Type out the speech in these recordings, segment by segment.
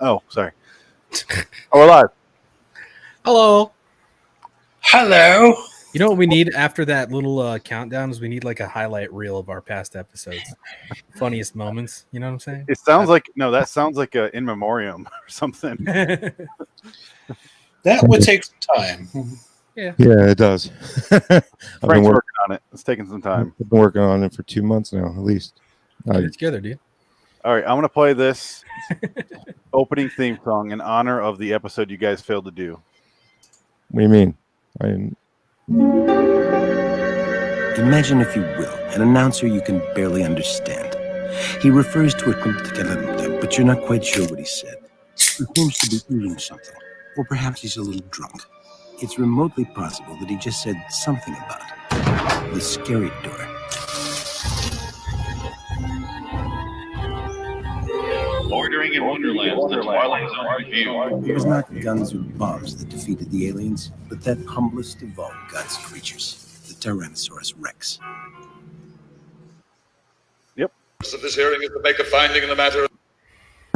Oh, sorry. Oh, we're live. Hello. Hello. You know what we need after that little countdown is we need like a highlight reel of our past episodes, funniest moments. You know what I'm saying? It sounds like that sounds like a in memoriam or something. That would take some time. Yeah, it does. Frank's working on it. It's taking some time. I've been working on it for 2 months now, at least. Get it together, dude. All right, I'm going to play this opening theme song in honor of the episode you guys failed to do. What do you mean? Imagine, if you will, an announcer you can barely understand. He refers to a but you're not quite sure what he said. He seems to be eating something, or perhaps he's a little drunk. It's remotely possible that he just said something about the scary door. Bordering in Wonderland, the Twilight Zone review. It was not guns or bombs that defeated the aliens, but that humblest of all God's creatures, the Tyrannosaurus Rex. Yep. So this hearing is to make a finding in the matter of...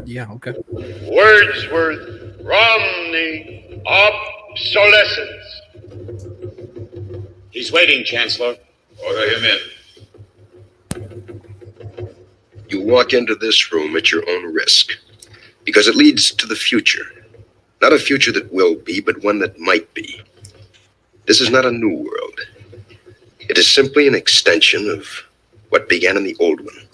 Yeah, okay. Wordsworth, Romney, obsolescence. He's waiting, Chancellor. Order him in. You walk into this room at your own risk, because it leads to the future. Not a future that will be, but one that might be. This is not a new world. It is simply an extension of what began in the old one.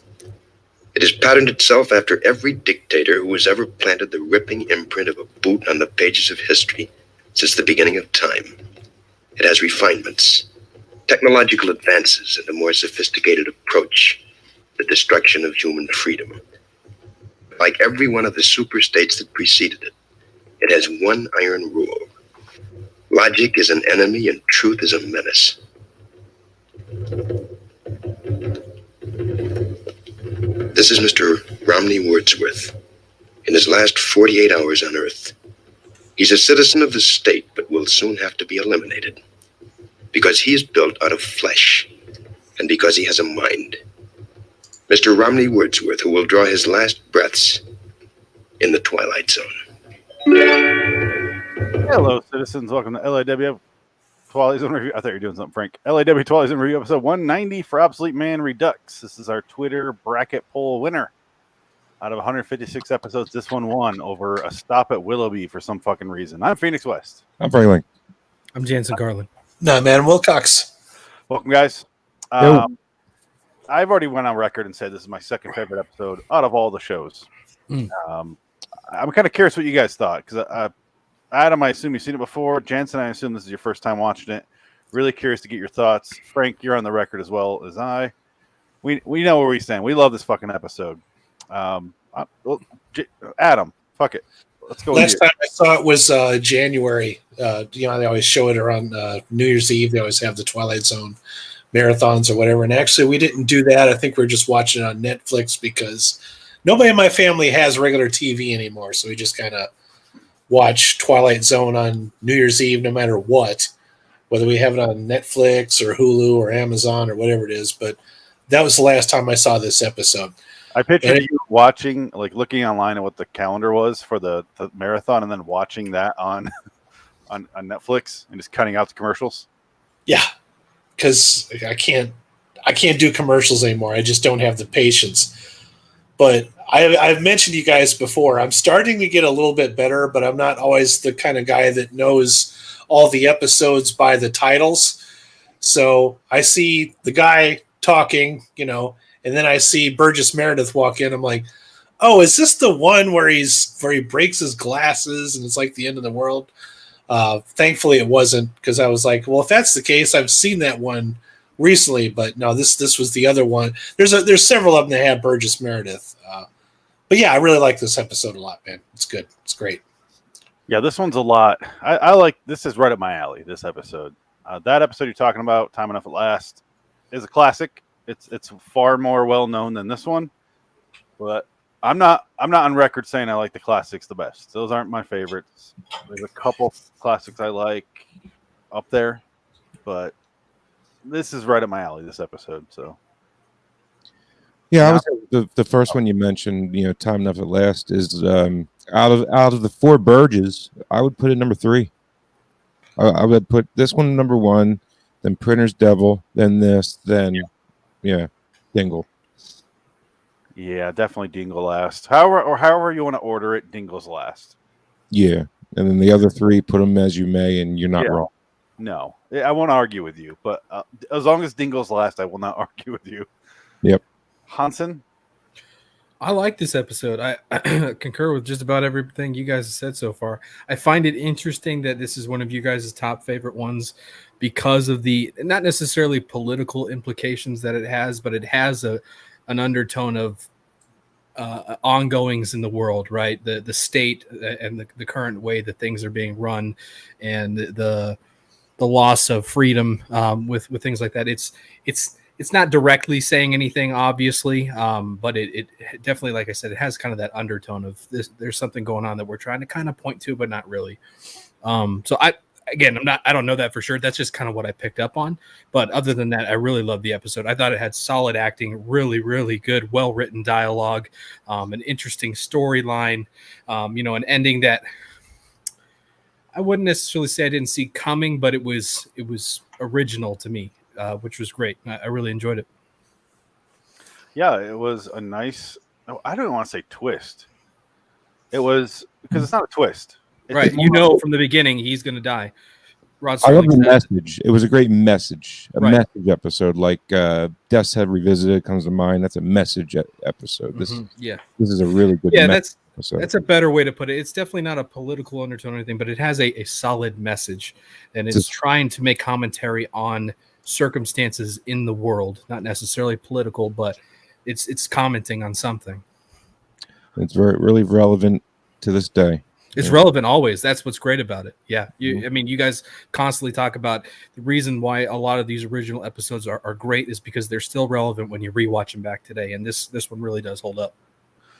It has patterned itself after every dictator who has ever planted the ripping imprint of a boot on the pages of history since the beginning of time. It has refinements, technological advances, and a more sophisticated approach to the destruction of human freedom. Like every one of the superstates that preceded it, it has one iron rule. Logic is an enemy and truth is a menace. This is Mr. Romney Wordsworth. In his last 48 hours on Earth, he's a citizen of the state, but will soon have to be eliminated. Because he is built out of flesh, and because he has a mind. Mr. Romney Wordsworth, who will draw his last breaths in the Twilight Zone. Hello, citizens. Welcome to LIW Twilight Zone Review. I thought you were doing something, Frank. LIW Twilight Zone Review, episode 190 for Obsolete Man Redux. This is our Twitter bracket poll winner. Out of 156 episodes, this one won over a stop at Willoughby for some fucking reason. I'm Phoenix West. I'm Frank Link. I'm Jansen Garland. No, man, Wilcox. Welcome, guys. I've already went on record and said this is my second favorite episode out of all the shows. I'm kind of curious what you guys thought, because Adam, I assume you've seen it before. Jansen, I assume this is your first time watching it. Really curious to get your thoughts. Frank, you're on the record as well as I. We know where we stand. We love this fucking episode. Adam, fuck it. Let's go. Last time I saw it was January. They always show it around New Year's Eve. They always have the Twilight Zone marathons or whatever. And actually, we didn't do that. I think we're just watching it on Netflix because nobody in my family has regular TV anymore. So we just kind of watch Twilight Zone on New Year's Eve, no matter what, whether we have it on Netflix or Hulu or Amazon or whatever it is. But that was the last time I saw this episode. I pictured you watching, like looking online at what the calendar was for the marathon and then watching that on Netflix and just cutting out the commercials. Yeah, because I can't do commercials anymore. I just don't have the patience. But I've mentioned to you guys before, I'm starting to get a little bit better, but I'm not always the kind of guy that knows all the episodes by the titles. So I see the guy talking, and then I see Burgess Meredith walk in. I'm like, oh, is this the one where he breaks his glasses and it's like the end of the world? Thankfully it wasn't, because I was like, well, if that's the case, I've seen that one recently, but no, this was the other one. There's several of them that have Burgess Meredith. But yeah, I really like this episode a lot, man. It's good. It's great. Yeah, this one's a lot. I like, this is right up my alley, this episode. That episode you're talking about, Time Enough at Last, is a classic. It's far more well known than this one, but I'm not on record saying I like the classics the best. Those aren't my favorites. There's a couple classics I like up there, but this is right up my alley, this episode. So Yeah, I was the first one you mentioned. You know, Time Enough at Last is out of the four Burges, I would put it number 3. I would put this one number 1, then Printer's Devil, then this, then Dingle. Yeah, definitely Dingle last. However you want to order it, Dingle's last. Yeah, and then the other 3, put them as you may, and you're not wrong. No, I won't argue with you, but as long as Dingle's last, I will not argue with you. Yep. Hansen? I like this episode. I concur with just about everything you guys have said so far. I find it interesting that this is one of you guys' top favorite ones because of the not necessarily political implications that it has, but it has an undertone of ongoings in the world, right? The state and the current way that things are being run, and the loss of freedom with things like that. It's not directly saying anything, obviously, but it definitely, like I said, it has kind of that undertone of this. There's something going on that we're trying to kind of point to, but not really. So I don't know that for sure. That's just kind of what I picked up on. But other than that, I really loved the episode. I thought it had solid acting, really, really good, well-written dialogue, an interesting storyline, an ending that I wouldn't necessarily say I didn't see coming, but it was original to me. Which was great. I really enjoyed it. Yeah, it was a nice. I don't want to say twist. It was because it's not a twist, Right? From the beginning he's going to die. I love the message. It was a great message. Message episode, like Death's Head Revisited comes to mind. That's a message episode. This is a really good. That's a better way to put it. It's definitely not a political undertone or anything, but it has a solid message, and it's trying to make commentary on circumstances in the world, not necessarily political, but it's commenting on something. It's really relevant to this day. It's relevant always. That's what's great about it. Yeah. I mean, you guys constantly talk about the reason why a lot of these original episodes are great is because they're still relevant when you rewatch them back today. And this one really does hold up.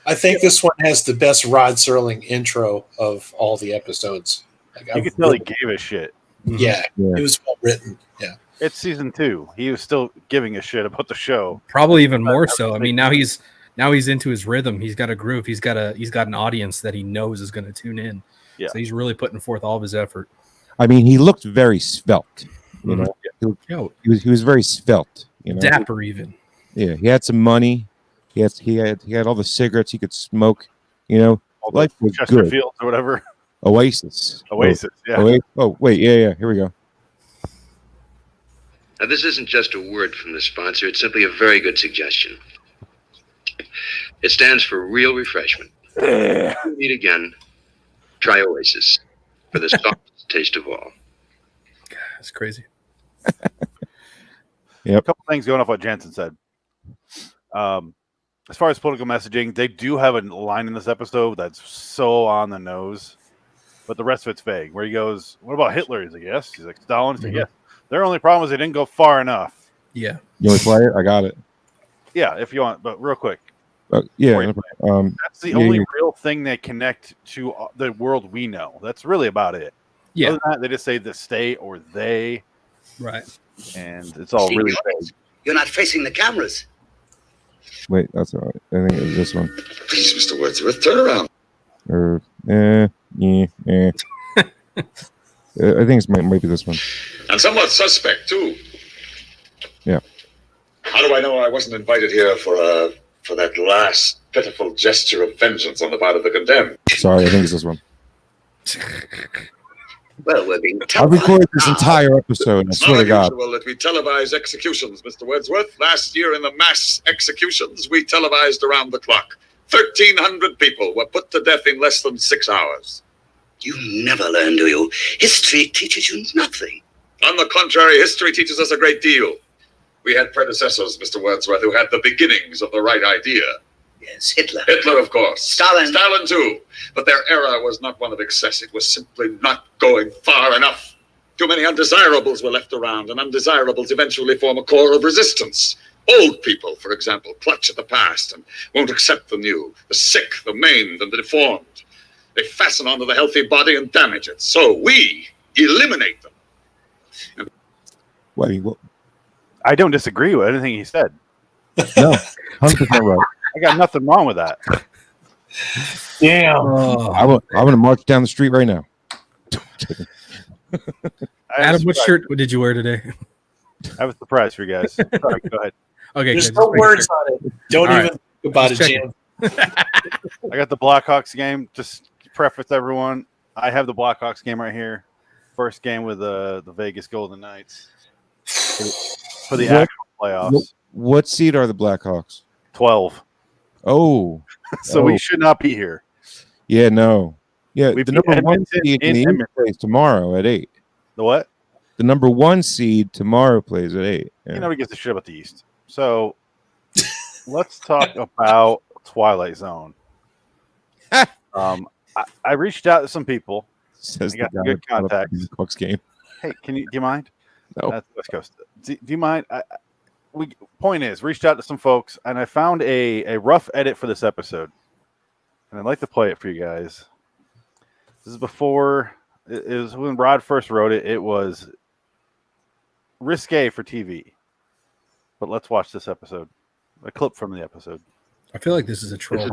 I think this one has the best Rod Serling intro of all the episodes. You could tell he gave a shit. Yeah, it was well written. Yeah. It's season 2. He was still giving a shit about the show. Probably even more so. I mean, now he's into his rhythm. He's got a groove. He's got an audience that he knows is going to tune in. Yeah. So he's really putting forth all of his effort. I mean, he looked very svelte. You know, he was very svelte. You know, dapper even. Yeah, he had some money. He had all the cigarettes he could smoke. You know, life was good. Fields or whatever. Oasis. Yeah. Oh wait, yeah. Here we go. Now, this isn't just a word from the sponsor. It's simply a very good suggestion. It stands for real refreshment. If you meet again, try Oasis for the softest taste of all. That's crazy. A couple things going off what Jansen said. As far as political messaging, they do have a line in this episode that's so on the nose, but the rest of it's vague. Where he goes, "What about Hitler?" He's like, "Yes." He's like, "Stalin?" He's like, "Yes." Their only problem is they didn't go far enough. Yeah. You want to play it? I got it. Yeah, if you want, but real quick. That's the only real thing they connect to the world we know. That's really about it. Yeah. Other than that, they just say the state or they. Right. And it's all really vague. You're not facing the cameras. Wait, that's all right. I think it was this one. Please, Mr. Wordsworth, turn around. I think it might be this one. And somewhat suspect, too. Yeah. How do I know I wasn't invited here for that last pitiful gesture of vengeance on the part of the condemned? Sorry, I think it's this one. Well, we're being I've recorded this entire episode, I swear to God. It's not unusual that we televise executions, Mr. Wordsworth. Last year in the mass executions, we televised around the clock. 1,300 people were put to death in less than 6 hours. You never learn, do you? History teaches you nothing. On the contrary, history teaches us a great deal. We had predecessors, Mr. Wordsworth, who had the beginnings of the right idea. Yes, Hitler. Hitler, of course. Stalin. Stalin, too. But their era was not one of excess. It was simply not going far enough. Too many undesirables were left around, and undesirables eventually form a core of resistance. Old people, for example, clutch at the past and won't accept the new. The sick, the maimed, and the deformed. They fasten onto the healthy body and damage it. So we eliminate them. I don't disagree with anything he said. No, 100% right. I got nothing wrong with that. Damn. Oh, I want to march down the street right now. Adam, what shirt did you wear today? I have a surprise for you guys. Sorry, go ahead. Okay, There's good. no Just making words sure. on it. Don't All even right. think about Just it, checking. Jim. I got the Blackhawks game. Just preface everyone. I have the Blackhawks game right here. First game with the Vegas Golden Knights for the What- actual playoffs. What seed are the Blackhawks? 12. Oh, So we should not be here. yeah, no. Yeah, We the beat number one Edmonton seed in in the East Edmonton. plays tomorrow at 8. The what? The number one seed tomorrow plays at 8. Yeah. Nobody gives a shit about the East. So let's talk about Twilight Zone. I reached out to some people. Says I got the guy good that brought up contacts. the Blackhawks game. Hey, do you mind? No. That's West Coast. Do you mind? Point is, reached out to some folks, and I found a rough edit for this episode, and I'd like to play it for you guys. This is before it was when Rod first wrote it. It was risque for TV, but let's watch this episode. A clip from the episode. I feel like this is a troll.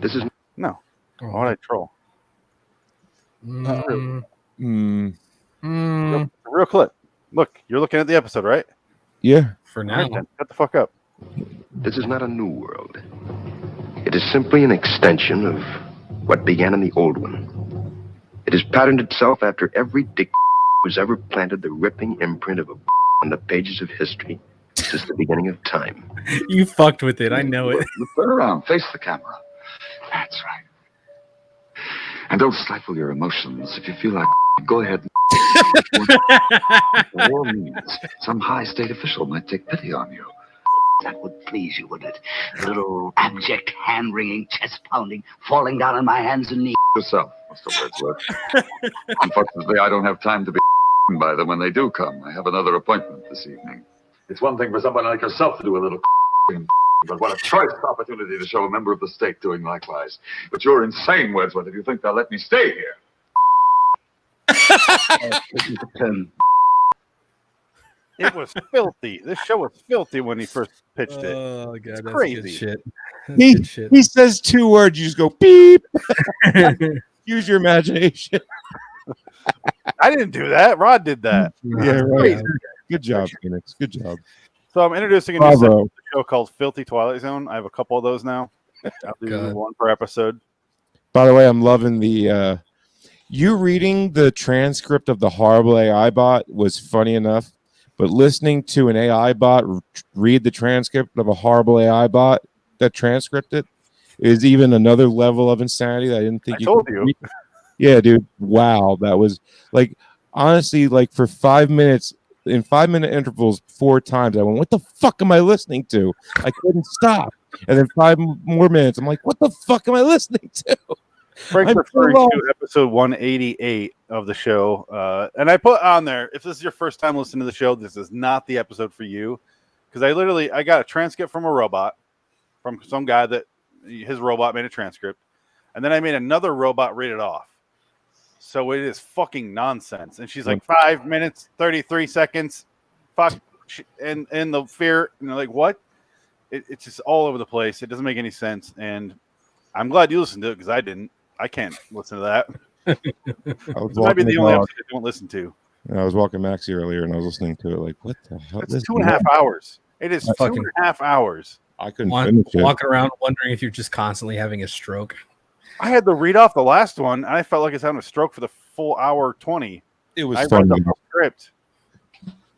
This is No, Oh. why would I troll? Mm, A real clip. Look, you're looking at the episode, right? Yeah. for All now. right, then. Shut the fuck up. This is not a new world. It is simply an extension of what began in the old one. It has patterned itself after every dick who's ever planted the ripping imprint of a on the pages of history since the beginning of time. You fucked with it. I know it. Turn around, face the camera. That's right. And don't stifle your emotions. If you feel like go ahead. By all means, some high state official might take pity on you. That would please you, wouldn't it? A little abject, hand-wringing, chest-pounding, falling down on my hands and knees. Yourself, Mr. Wordsworth. Unfortunately, I don't have time to be by them when they do come. I have another appointment this evening. It's one thing for someone like yourself to do a little but what a choice opportunity to show a member of the state doing likewise. But you're insane, Wordsworth, if you think they'll let me stay here. It was filthy. This show was filthy when he first pitched it. Oh god, that's crazy. good shit. That's good shit. He says 2 words, you just go beep. Use your imagination. I didn't do that. Rod did that. Yeah, right. Good job, Phoenix. Good job. So I'm introducing a new segment Bravo. of the show called Filthy Twilight Zone. I have a couple of those now. I'll do God. one per episode. By the way, I'm loving the you reading the transcript of the horrible AI bot was funny enough, but listening to an AI bot read the transcript of a horrible AI bot that transcript it is even another level of insanity that I didn't think I told could you. read. Yeah, dude. Wow. That was like honestly, like for 5 minutes in 5-minute intervals 4 times, I went, what the fuck am I listening to? I couldn't stop. And then 5 more minutes, I'm like, what the fuck am I listening to? Frank's I'm referring so to episode 188 of the show. And I put on there, if this is your first time listening to the show, this is not the episode for you. Because I got a transcript from a robot, from some guy that his robot made a transcript. And then I made another robot read it off. So it is fucking nonsense. And she's like 5 minutes, 33 seconds. Fuck. And the fear. And they're like, what? It's just all over the place. It doesn't make any sense. And I'm glad you listened to it because I didn't. I can't listen to that. This might be the only episode I don't listen to. I was walking Maxie earlier and I was listening to it like, what the hell? It's 2.5 hours. It is Fucking- 2.5 hours. I couldn't finish it. Walking around wondering if you're just constantly having a stroke. I had to read off the last one, and I felt like I was having a stroke for the full hour 20. It was I read fun. the whole script.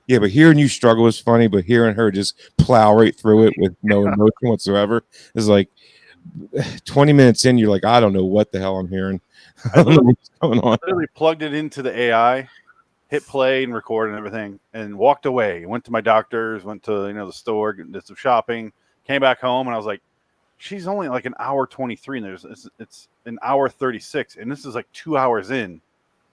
Yeah, but hearing you struggle was funny, but hearing her just plow right through it with no emotion whatsoever is like 20 minutes in, you're like, I don't know what the hell I'm hearing. I don't know what's going on. I literally plugged it into the AI, hit play and record and everything, and walked away. Went to my doctor's, went to the store, did some shopping, came back home, and I was like, she's only like an hour 23, and it's an hour 36, and this is like 2 hours in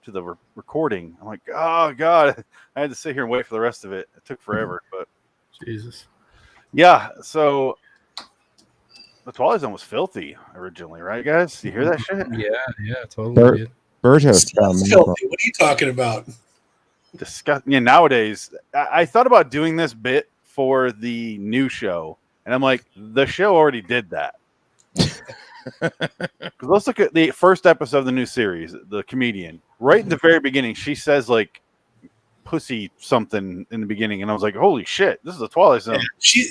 to the recording. I'm like, oh god, I had to sit here and wait for the rest of it. It took forever, but Jesus. yeah. So the Twilight Zone was filthy originally, right, guys? You hear that shit? Yeah, totally. Bert- did. Birdhouse Still found me. filthy. What are you talking about? Disgusting. Yeah, nowadays I thought about doing this bit for the new show And I'm like, the show already did that. Because let's look at the first episode of the new series, The Comedian. Right in the very beginning, she says like pussy something in the beginning, and I was like, holy shit, this is a Twilight Zone. Yeah,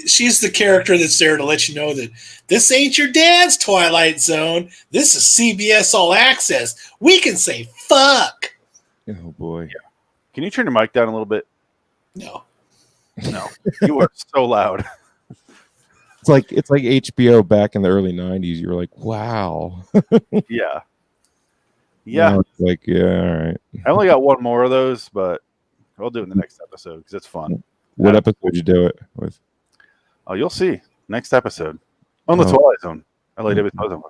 she's the character that's there to let you know that this ain't your dad's Twilight Zone. This is CBS All Access. We can say fuck. Oh boy. Yeah. Can you turn your mic down a little bit? No. You are so loud. It's like HBO back in the early 90s. You were like, wow. Yeah. Now it's like, yeah, all right. I only got one more of those, but I'll do it in the next episode because it's fun. What episode did you do it with? Oh, you'll see. Next episode. On the Twilight Zone. LIW Twilight Zone.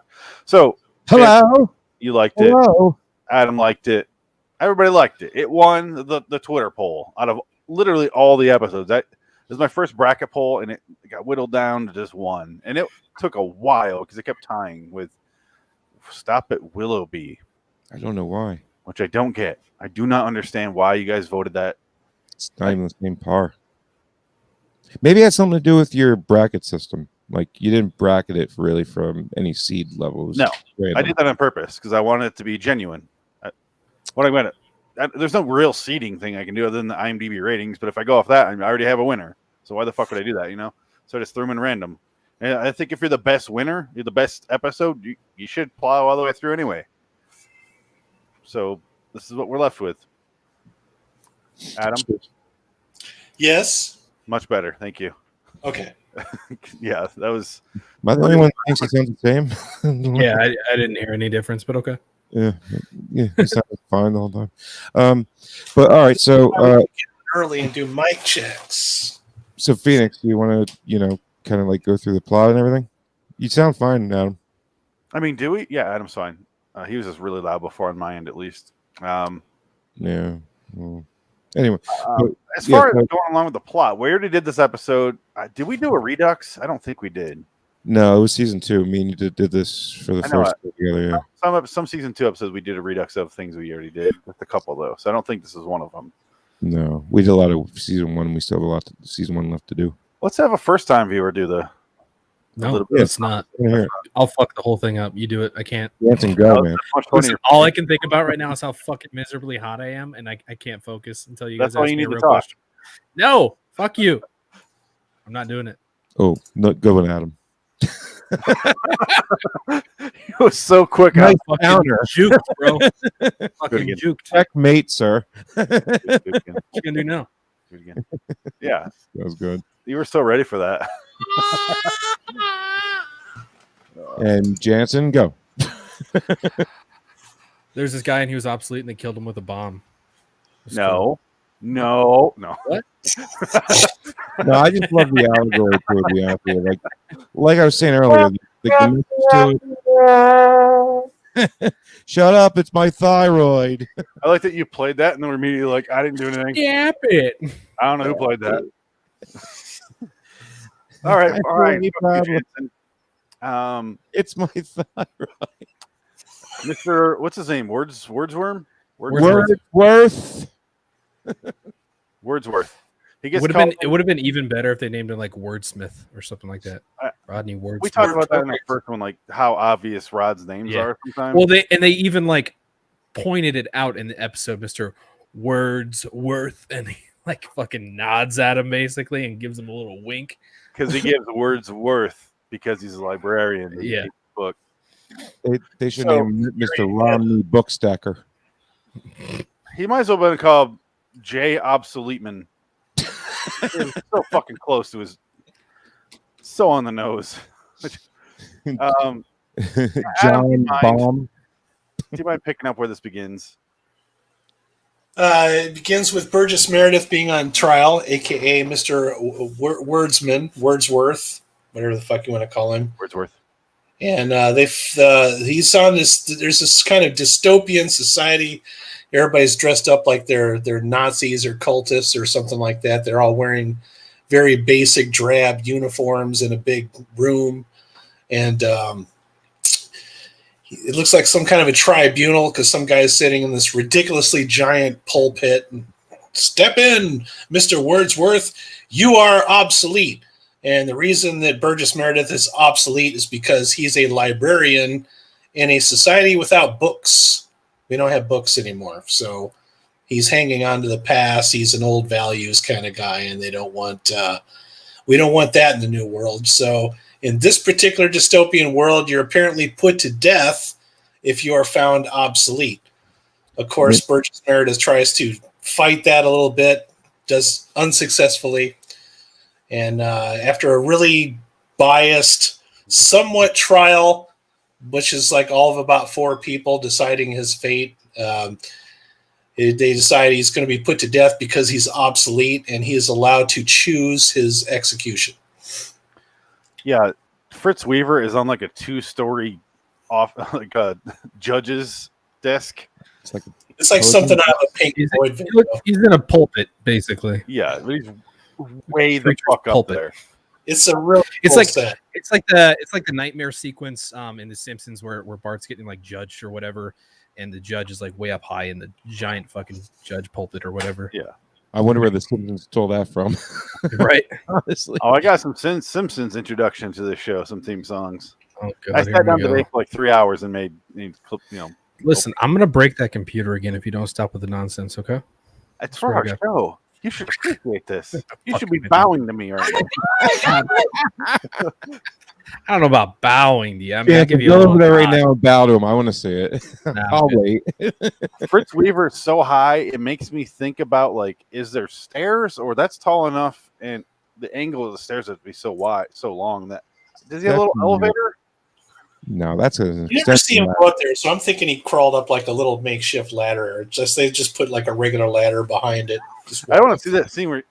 So, hello. You liked hello. it. Adam liked it. Everybody liked it. It won the Twitter poll out of literally all the episodes. That was my first bracket poll, and it got whittled down to just one. And it took a while because it kept tying with Stop at Willoughby. I don't know why. Which I don't get. I do not understand why you guys voted that. It's not even the same par. Maybe it had something to do with your bracket system. Like you didn't bracket it really from any seed levels. No, I did that on purpose because I wanted it to be genuine. There's no real seeding thing I can do other than the IMDb ratings. But if I go off that, I already have a winner. So why the fuck would I do that? So I just threw them in random. And I think if you're the best winner, you're the best episode, you should plow all the way through anyway. So this is what we're left with. Adam? Yes? Much better. Thank you. Okay. Yeah, that was... Am I the only one that thinks it sounds the same? Yeah, I didn't hear any difference, but okay. Yeah, it sounded fine the whole time. But all right, so... early and do mic checks. So, Phoenix, do you want to, kind of like go through the plot and everything? You sound fine, Adam. I mean, do we? Yeah, Adam's fine. He was just really loud before on my end, at least. Yeah. Well, anyway, as far as going along with the plot, we already did this episode. Did we do a Redux? I don't think we did. No, it was season 2. Me and you did this for the first together. Yeah. Some season 2 episodes we did a Redux of things we already did. Just a couple though, so I don't think this is one of them. No, we did a lot of season 1. We still have a lot of season 1 left to do. Let's have a first-time viewer do the. No, it's not. I'll fuck the whole thing up. You do it. I can't. Dance and go, man. Listen, all I can think about right now is how fucking miserably hot I am, and I can't focus until you guys ask me a real question. No, fuck you. I'm not doing it. Oh, no, go with Adam. He was so quick. Nice counter. Juked, bro. Fucking juked. Checkmate, sir. What you gonna do now? Yeah. That was good. You were so ready for that. And Jansen, go. There's this guy and he was obsolete and they killed him with a bomb. No. What? No, I just love the allegory to be out there. Like I was saying earlier, shut up, it's my thyroid. I like that you played that and then we're immediately like, I didn't do anything. Yap it. I don't know who played that. All right. It's my thyroid. Mr. What's his name? Wordsworth. Wordsworth. It would have been even better if they named him like Wordsmith or something like that. Rodney Wordsmith. We talked about that in the first one, like how obvious Rod's names are sometimes. Well, they even like pointed it out in the episode, Mr. Wordsworth, and he like fucking nods at him basically and gives him a little wink. Because he gives Wordsworth because he's a librarian. Yeah. Book. They should name Mr. Romney Bookstacker. He might as well have been called J. Obsoleteman. It was so fucking close to his. So on the nose. John Baum. Do you mind picking up where this begins? It begins with Burgess Meredith being on trial, a.k.a. Mr. Wordsworth, whatever the fuck you want to call him. Wordsworth. And he's on this. There's this kind of dystopian society. Everybody's dressed up like they're Nazis or cultists or something like that. They're all wearing very basic drab uniforms in a big room, and it looks like some kind of a tribunal because some guy's sitting in this ridiculously giant pulpit. And, step in, Mr. Wordsworth. You are obsolete. And the reason that Burgess Meredith is obsolete is because he's a librarian in a society without books. We don't have books anymore. So he's hanging on to the past. He's an old values kind of guy, and we don't want that in the new world. So in this particular dystopian world, you're apparently put to death if you are found obsolete. Of course, Burgess Meredith tries to fight that a little bit, does unsuccessfully. And after a really biased, somewhat trial, which is like all of about 4 people deciding his fate, they decide he's going to be put to death because he's obsolete, and he is allowed to choose his execution. Yeah, Fritz Weaver is on like a 2-story off, like a judge's desk. It's like something out of a Pink Floyd video. He's in a pulpit, basically. Yeah, but he's way the fuck up there. It's a real. It's cool like set. it's like the nightmare sequence in The Simpsons where Bart's getting like judged or whatever, and the judge is like way up high in the giant fucking judge pulpit or whatever. Yeah. I wonder where the Simpsons stole that from. Right. Honestly. Oh, I got some Simpsons introduction to this show, some theme songs. Oh, God, I sat down today for like 3 hours and made Listen, I'm gonna break that computer again if you don't stop with the nonsense, okay? It's for our show. You should appreciate this. You should be bowing to me right now. I don't know about bowing to you. I mean, Yeah, I'll give you go a over there right nod. now and bow to him. I want to see it. Nah, I'll man. wait. Fritz Weaver is so high, it makes me think about like, is there stairs, or that's tall enough, and the angle of the stairs would be so wide, so long that does he have a little elevator? No, that's a. You never see him go up there, so I'm thinking he crawled up like a little makeshift ladder, or they just put like a regular ladder behind it. I want to see that scene where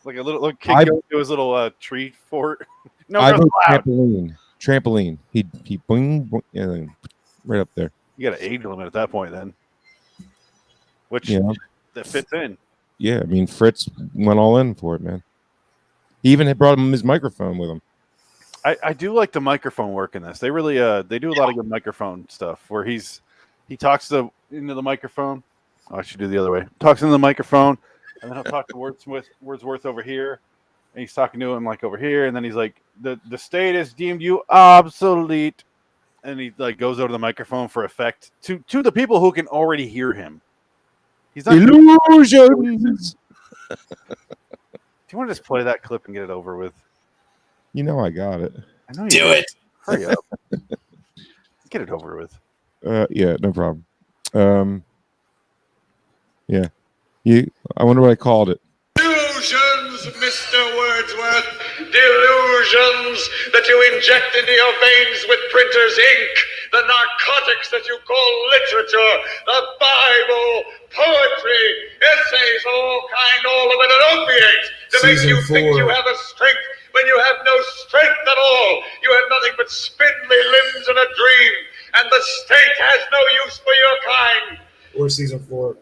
like a little kid goes to his little tree fort. No, I no, vote loud. trampoline. He boing, boing, and right up there. You got an age limit at that point, then, which Yeah. that fits in. Yeah, I mean Fritz went all in for it, man. He even had brought him his microphone with him. I do like the microphone work in this. They really they do a lot of good microphone stuff where he talks into the microphone. Oh, I should do the other way. Talks into the microphone, and then he'll talk to Wordsworth over here, and he's talking to him like over here, and then he's like, the state has deemed you obsolete, and he like goes over the microphone for effect to the people who can already hear him. He's not Illusions. Do you want to just play that clip and get it over with? You know I got it. I know you Do it. Hurry up. Get it over with. Yeah, no problem. Yeah. I wonder what I called it. Delusions, Mr. Wordsworth. Delusions that you inject into your veins with printer's ink. The narcotics that you call literature. The Bible, poetry, essays, all of it an opiate to make you think you have a strength when you have no strength at all. You have nothing but spindly limbs and a dream. And the state has no use for your kind. Or season 4.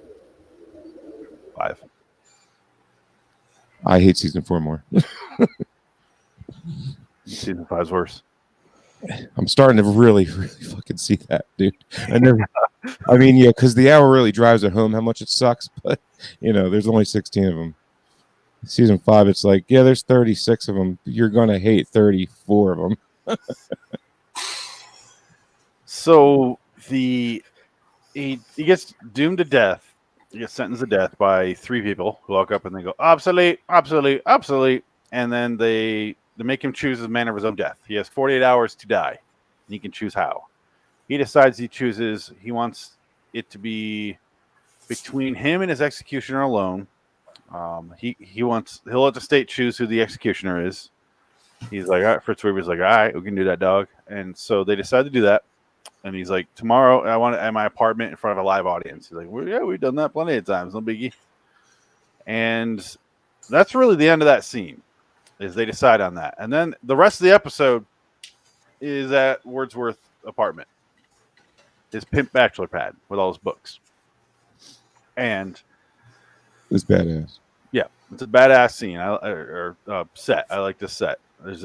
5. I hate season 4 more. Season 5's worse. I'm starting to really, really fucking see that, dude. I mean, yeah, because the hour really drives it home how much it sucks, but there's only 16 of them. Season 5, it's like, yeah, there's 36 of them. You're gonna hate 34 of them. So he gets doomed to death. He gets sentenced to death by 3 people who walk up and they go, obsolete, obsolete, obsolete, and then they make him choose the manner of his own death. He has 48 hours to die, and he can choose how. He decides he wants it to be between him and his executioner alone. He'll let the state choose who the executioner is. He's like, all right, Fritz Weaver's like, all right, we can do that, dog. And so they decide to do that. And he's like, tomorrow I want it at my apartment in front of a live audience. He's like, well, yeah, we've done that plenty of times, no biggie. And that's really the end of that scene, is they decide on that. And then the rest of the episode is at Wordsworth's apartment, his pimp bachelor pad with all his books. And It's badass. yeah, it's a badass scene set. I like this set. There's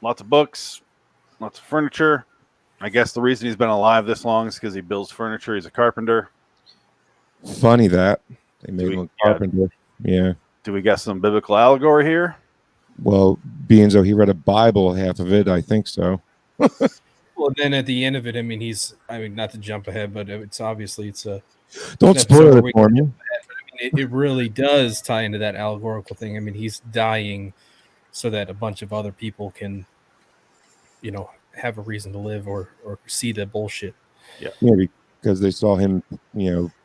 lots of books, lots of furniture. I guess the reason he's been alive this long is because he builds furniture. He's a carpenter. Funny that they made him a carpenter. Yeah. Do we got some biblical allegory here? Well, being as though he read a Bible, half of it, I think so. Well, then at the end of it, I mean, not to jump ahead, but it's obviously it's a. Don't spoil it for me. It really does tie into that allegorical thing. I mean, he's dying so that a bunch of other people can, have a reason to live or see the bullshit. Yeah, because they saw him,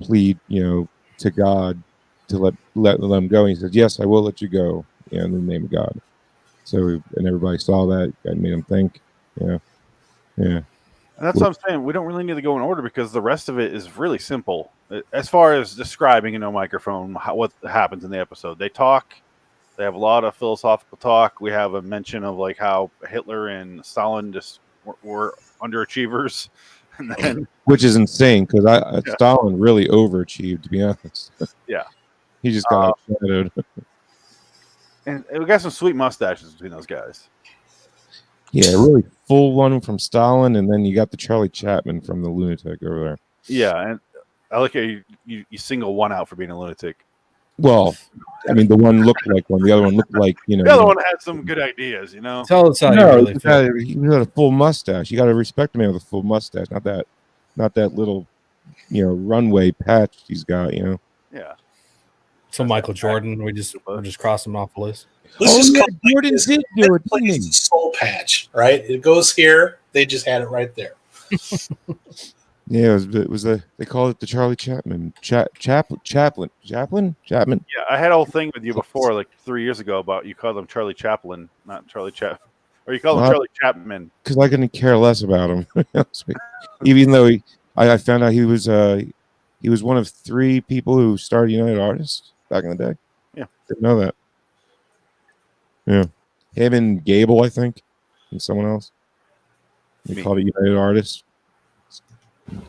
plead, to God to let them go. And he said, "Yes, I will let you go, in the name of God." So, and everybody saw that. God made them think, yeah. And that's what I'm saying. We don't really need to go in order because the rest of it is really simple. As far as describing in a microphone what happens in the episode, they talk. They have a lot of philosophical talk. We have a mention of like how Hitler and Stalin just were underachievers, and then which is insane because Stalin really overachieved, to be honest. Yeah, he just got outshadowed. And we got some sweet mustaches between those guys. Yeah, really full one from Stalin, and then you got the Charlie Chaplin from the lunatic over there. Yeah, and I like how you single one out for being a lunatic. Well, I mean, the one looked like one. The other one looked like, The other one had some good ideas, Tell us how you really feel. He had a full mustache. You got to respect a man with a full mustache, not that little, runway patch he's got. Yeah. So Michael Jordan, we're just crossing him off the list. Jordan did do it. It's a soul patch, right? It goes here. They just had it right there. Yeah, it was they call it the Charlie Chaplin. Chaplin. Yeah, I had a whole thing with you before, like 3 years ago, about you called him Charlie Chaplin, not Charlie Chaplin, or you called him Charlie Chapman. Because I couldn't care less about him. Even though I found out he was one of 3 people who started United Artists back in the day. Yeah, didn't know that. Yeah, him and Gable, I think, and someone else. They called it United Artists.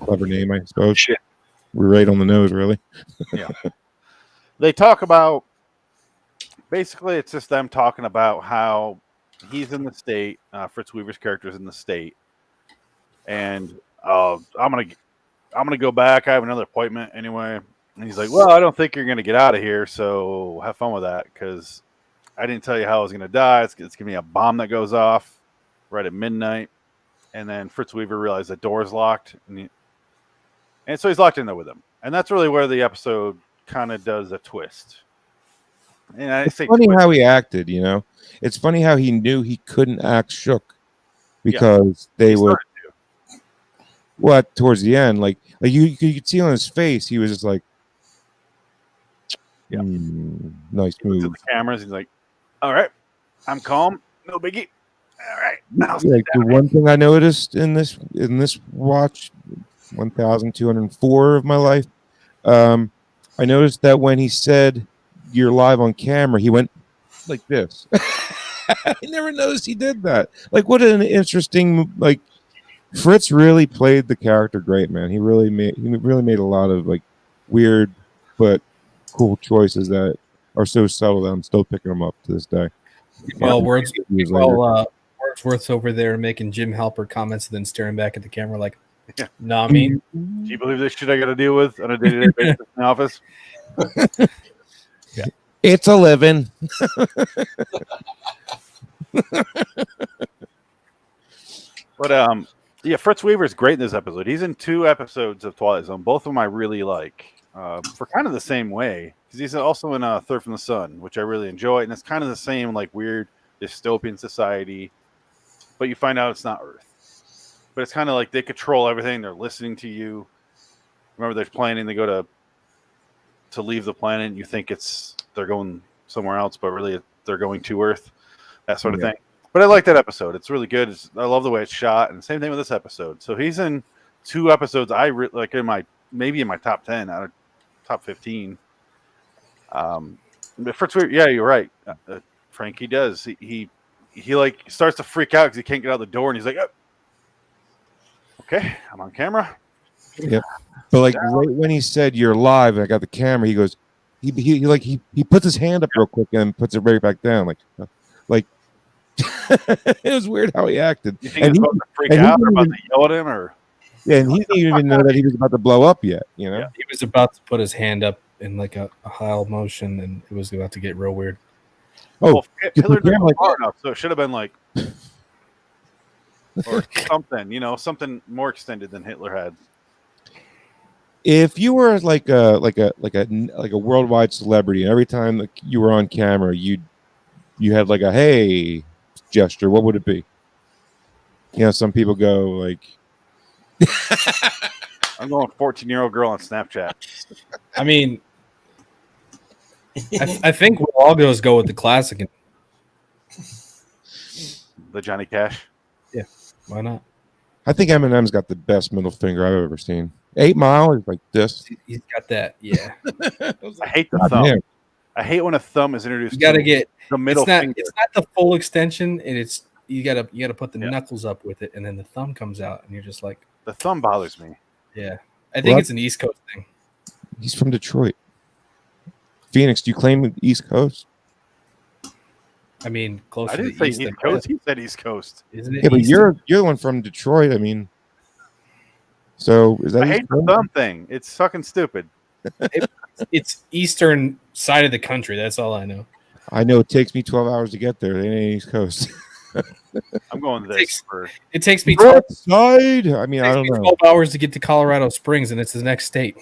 Clever name, I suppose. Shit. We're right on the nose, really. Yeah. They talk about, basically, it's just them talking about how he's in the state. Fritz Weaver's character is in the state, and I'm gonna go back. I have another appointment anyway. And he's like, "Well, I don't think you're gonna get out of here, so have fun with that, because I didn't tell you how I was gonna die. It's gonna be a bomb that goes off right at midnight." And then Fritz Weaver realized the door's locked, and so he's locked in there with him. And that's really where the episode kind of does a twist. And it's funny how he acted, It's funny how he knew he couldn't act shook because they would. What towards the end, like you could see on his face, he was just like, "Yeah, nice move." To the cameras, he's like, "All right, I'm calm, no biggie. All right, now." The one thing I noticed in this watch, 1,204 of my life, I noticed that when he said "you're live on camera," he went like this. I never noticed he did that. Like, what an interesting Fritz really played the character great, man. He really made a lot of weird but cool choices that are so subtle that I'm still picking them up to this day. Well, Wordsworth's over there making Jim Halpert comments and then staring back at the camera like, "Nah, I mean, do you believe this shit I got to deal with on a day-to-day basis in the office?" Yeah, it's a living. But yeah, Fritz Weaver is great in this episode. He's in 2 episodes of Twilight Zone. Both of them I really like, for kind of the same way, because he's also in Third from the Sun, which I really enjoy, and it's kind of the same weird dystopian society, but you find out it's not Earth. But it's kind of like they control everything. They're listening to you. Remember, they're planning. They go to leave the planet, and you think they're going somewhere else, but really they're going to Earth. That sort of thing. But I like that episode. It's really good. I love the way it's shot, and same thing with this episode. So he's in 2 episodes I like maybe in my top 10 out of top 15. But Fritz Weaver, yeah, you're right, Frank. He does. He starts to freak out because he can't get out the door, and he's like, "Oh, okay, I'm on camera." Yeah, but right when he said "you're live," and I got the camera, he goes, he puts his hand up real quick and puts it right back down, like. It was weird how he acted. You think he was about to freak out or about to yell at him, or? Yeah, and he didn't even know that he was about to blow up yet. Yeah, he was about to put his hand up in a howl motion, and it was about to get real weird. Oh, Hitler didn't go like far enough, so it should have been like, or something, something more extended than Hitler had. if you were like a worldwide celebrity, and every time like you were on camera, you had like a hey gesture, what would it be? Some people go like, I'm going 14-year-old girl on Snapchat. I mean, I think we'll all go with the classic. The Johnny Cash. Yeah, why not? I think Eminem's got the best middle finger I've ever seen. 8 Mile is like this. He's got that. Yeah. I hate the thumb. Damn. I hate when a thumb is introduced. You got to get the middle finger. It's not the full extension, and you gotta put the knuckles up with it, and then the thumb comes out, and you're just like, the thumb bothers me. Yeah, I think it's an East Coast thing. He's from Detroit. Phoenix, do you claim the East Coast? I mean, close I to didn't the say East. East Coast. He said East Coast. Isn't it? Yeah, but East? you're the one from Detroit. I mean, so is that? I hate the thumb thing. It's fucking stupid. It's eastern side of the country. That's all I know. I know it takes me 12 hours to get there. It ain't East Coast. I'm going this. It takes me North side. I mean, I don't know. 12 hours to get to Colorado Springs, and it's the next state.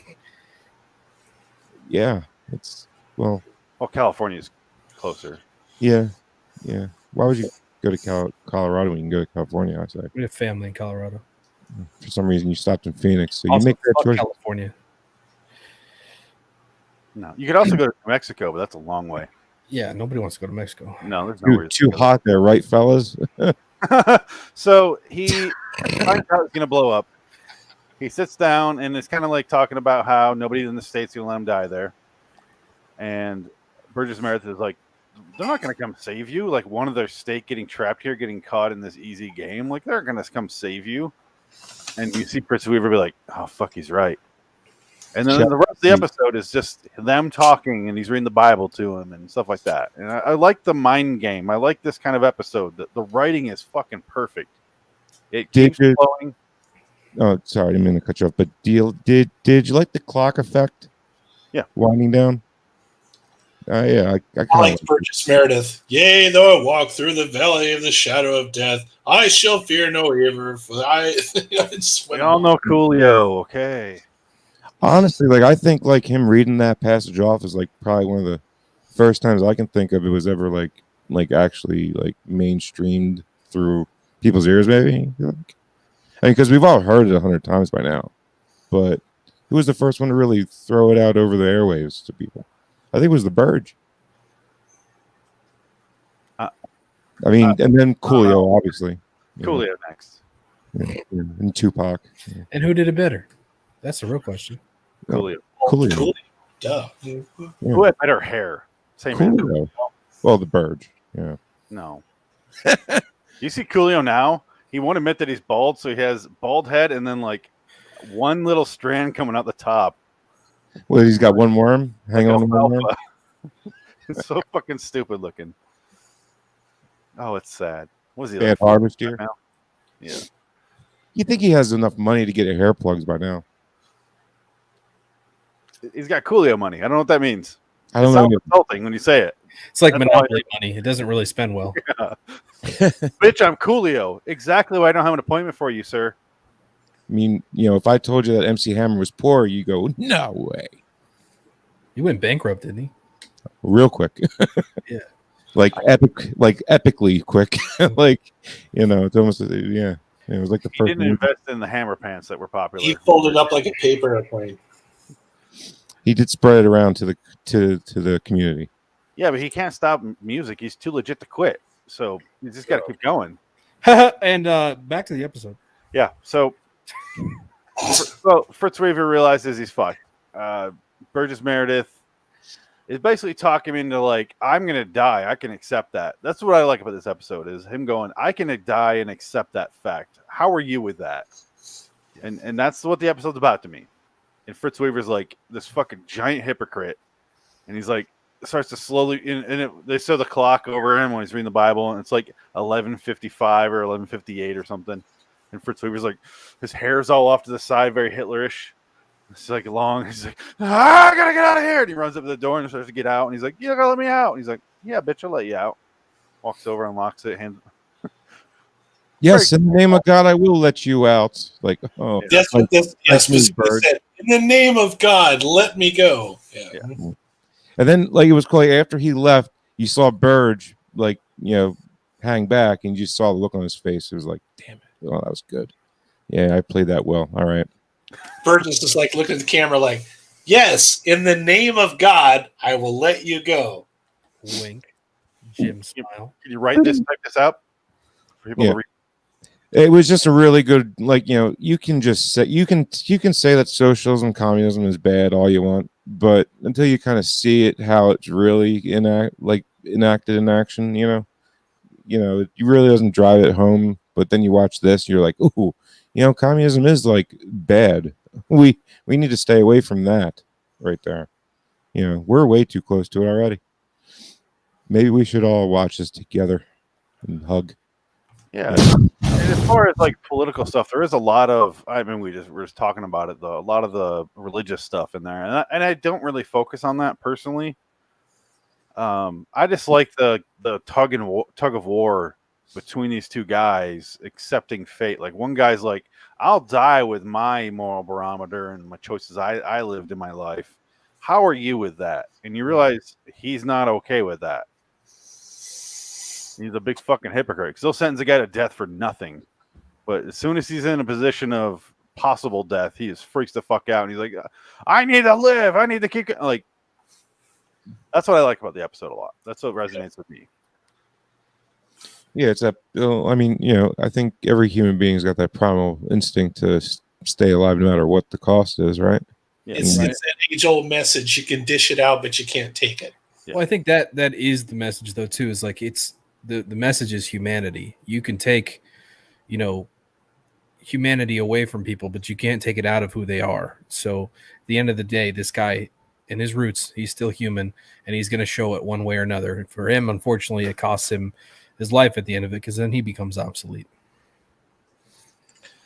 Yeah, it's well, California's closer. yeah. Why would you go to Colorado when you can go to California? I say We have family in Colorado. for some reason you stopped in Phoenix, so Also, you make that fuck choice. California. No, you could also go to Mexico, but that's a long way. Yeah, nobody wants to go to Mexico. No, there's no Too hot there, right, fellas? So he finds out it's going to blow up. He sits down and it's kind of like talking about how nobody in the State's going to let him die there. And Burgess Meredith is like, they're not going to come save you. Like one of their state getting trapped here, getting caught in this easy game. Like they're going to come save you. And you see Fritz Weaver be like, oh, fuck, he's right. And then the rest of the episode is just them talking, and he's reading the Bible to him and stuff like that. And I like the mind game. I like this kind of episode. The writing is fucking perfect. It keeps flowing. Oh, sorry, I didn't mean to cut you off. But did you like the clock effect? Yeah, winding down. Yeah, I like Burgess Meredith. Yea, though I walk through the valley of the shadow of death, I shall fear no evil. For we all know Coolio. Okay. Honestly, like I think like him reading that passage off is like probably one of the first times I can think of it was ever like actually like mainstreamed through people's ears, maybe. I mean, because we've all heard it 100 times by now, but who was the first one to really throw it out over the airwaves to people? I think it was the Burge. I mean, and then Coolio, obviously. Coolio next. Yeah, and Tupac. Yeah. And who did it better? That's the real question. Coolio. Coolio. Duh. Yeah. Who had better hair? Same Coolio. Well, the Burge. Yeah. No. You see Coolio now? He won't admit that he's bald, so he has bald head and then like one little strand coming out the top. Well, he's got one worm. Hang on to one worm. It's so fucking stupid looking. Oh, it's sad. Was he? Bad harvest year. Yeah. You think he has enough money to get hair plugs by now? He's got Coolio money. I don't know what that means. I don't know. Insulting when you say it. It's like Monopoly money. It doesn't really spend well. Yeah. Bitch, I'm Coolio. Exactly why I don't have an appointment for you, sir. I mean, if I told you that MC Hammer was poor, you go, no way. He went bankrupt, didn't he? Real quick. Yeah. Epically quick. It's almost, yeah. It was like the he first. Didn't invest in the hammer pants that were popular. He folded up like a paper airplane. He did spread it around to the community. Yeah, but he can't stop music. He's too legit to quit. So you just got to keep going. And back to the episode. Yeah. So Fritz Weaver realizes he's fucked. Burgess Meredith is basically talking him into like, I'm going to die. I can accept that. That's what I like about this episode is him going, I can die and accept that fact. How are you with that? And that's what the episode's about to me. And Fritz Weaver's like this fucking giant hypocrite. And he's like, starts to slowly, they show the clock over him when he's reading the Bible. And it's like 11:55 or 11:58 or something. And Fritz Weaver's like, his hair's all off to the side, very Hitlerish. It's like long. He's like, I gotta get out of here. And he runs up to the door and starts to get out. And he's like, you gotta let me out. And he's like, Yeah, bitch, I'll let you out. Walks over, unlocks it, hands. Yes, in the name of God, I will let you out. Like, oh, That's what this me, bird said. In the name of God, let me go. Yeah. And then, like, it was cool. Like, after he left, you saw Burge, like, hang back, and you saw the look on his face. It was like, damn it. Oh, that was good. Yeah, I played that well. All right. Burge is just like looking at the camera, like, yes, in the name of God, I will let you go. Wink. Jim smile. Can you type this out for people to read? It was just a really good, like, you can just say you can say that socialism, communism is bad all you want, but until you kind of see it how it's really enacted in action, it really doesn't drive it home. But then you watch this, you're like, ooh, communism is like bad. We need to stay away from that right there. We're way too close to it already. Maybe we should all watch this together and hug. Yeah. And as far as like political stuff, there is a lot of. I mean, we're just talking about it though. A lot of the religious stuff in there, and I don't really focus on that personally. I just like the tug of war between these two guys accepting fate. Like one guy's like, I'll die with my moral barometer and my choices I lived in my life. How are you with that? And you realize he's not okay with that. He's a big fucking hypocrite because they'll sentence a guy to death for nothing. But as soon as he's in a position of possible death, he just freaks the fuck out. And he's like, I need to live. I need to keep like. That's what I like about the episode a lot. That's what resonates with me. Yeah, it's that. I mean, I think every human being's got that primal instinct to stay alive no matter what the cost is, right? Yeah, it's that age-old message. You can dish it out, but you can't take it. Well, I think that is the message, though, too. Is like it's the message is humanity. You can take, humanity away from people, but you can't take it out of who they are. So, at the end of the day, this guy, in his roots, he's still human, and he's going to show it one way or another. For him, unfortunately, it costs him his life at the end of it because then he becomes obsolete.